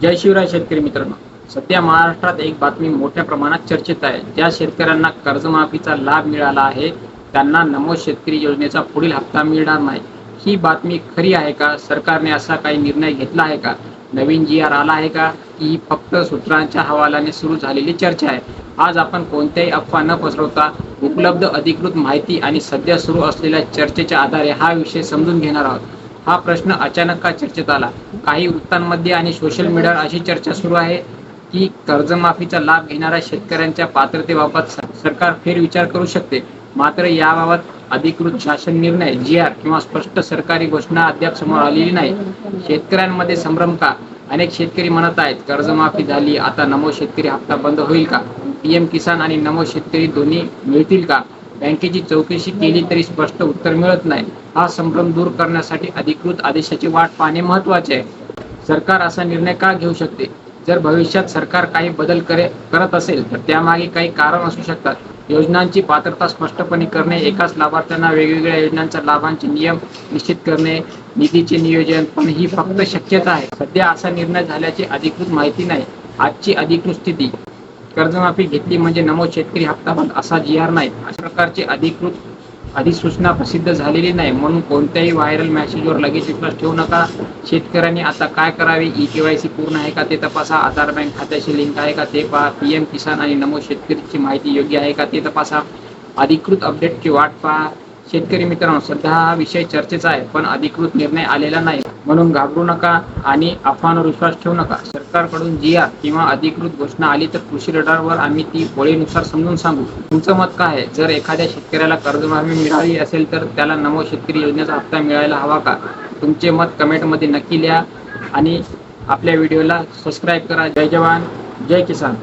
जय शिवराय शेतकरी मित्रांनो. सध्या महाराष्ट्रात एक बातमी मोठ्या प्रमाणात चर्चेत आहे. ज्या शेतकऱ्यांना कर्जमाफीचा लाभ मिळाला आहे त्यांना नमो शेतकरी योजनेचा पुढील हप्ता मिळणार नाही. ही बातमी खरी आहे का? सरकारने असा काही निर्णय घेतला आहे का? नवीन जी-आर आला आहे का? ही फक्त सूत्रांच्या हवालाने सुरू झालेली चर्चा आहे. आज आपण कोणत्याही अफवा न पसरवता उपलब्ध अधिकृत माहिती आणि सध्या सुरू असलेल्या चर्चेच्या आधारे हा विषय समजून घेणार आहोत. हा प्रश्न अचानक का चर्चेत आला? काही वृत्तांमध्ये आणि सोशल मीडियावर अशी चर्चा सुरू आहे की कर्जमाफीचा लाभ घेणाऱ्या शेतकऱ्यांच्या पात्रतेबाबत सरकार फेरविचार करू शकते. मात्र याबाबत अधिकृत शासन निर्णय, जी-आर किंवा स्पष्ट सरकारी घोषणा अद्याप समोर आलेली नाही. शेतकऱ्यांमध्ये संभ्रम का? अनेक शेतकरी म्हणत आहेत कर्जमाफी झाली, आता नमो शेतकरी हप्ता बंद होईल का? पीएम किसान आणि नमो शेतकरी दोन्ही मिळतील का? बँकेची चौकशी केली तरी स्पष्ट उत्तर मिळत नाही. हा संभ्रम दूर करण्यासाठी अधिकृत आदेशाची वाट पाहणे महत्त्वाचे आहे. सरकार असा निर्णय का घेऊ शकते? जर भविष्यात सरकार काही बदल करत असेल तर त्यामागे काही कारण असू शकतात. योजनांची पात्रता स्पष्टपणे करणे, एकाच लाभार्थ्यांना वेगवेगळ्या योजनांच्या लाभांचे नियम निश्चित करणे, निधीचे नियोजन, पण ही फक्त शक्यता आहे. सध्या असा निर्णय झाल्याची अधिकृत माहिती नाही. आजची अधिकृत स्थिती: कर्जमाफी घेतली म्हणजे नमो शेतकरी हप्ता बंद असा जी-आर नाही. अशा प्रकारची अधिकृत अधिसूचना प्रसिद्ध झालेली नाही, म्हणून कोणत्याही व्हायरल मेसेजवर लगेच विश्वास ठेवू नका. शेतकऱ्यांनी आता काय करावे? ई-केवायसी पूर्ण आहे का ते तपासा, आधार बँक खात्याशी लिंक आहे का ते पहा, पीएम किसान आणि नमो शेतकरीची माहिती योग्य आहे का ते तपासा, अधिकृत अपडेटची वाट पहा. शेतकरी मित्रांनो, सध्या हा विषय चर्चेचा आहे, पण अधिकृत निर्णय आलेला नाही, म्हणून घाबरू नका आणि अफवांवर विश्वास ठेवू नका. सरकारकडून जी-आर किंवा अधिकृत घोषणा आली तर कृषी रडारवर आम्ही ती वेळेनुसार समजून सांगू. तुमचं मत काय आहे? जर एखाद्या शेतकऱ्याला कर्जमाफी मिळाली असेल तर त्याला नमो शेतकरी योजनेचा हप्ता मिळायला हवा का? तुमचे मत कमेंटमध्ये नक्की लिहा आणि आपल्या व्हिडिओला सबस्क्राईब करा. जय जवान, जय किसान.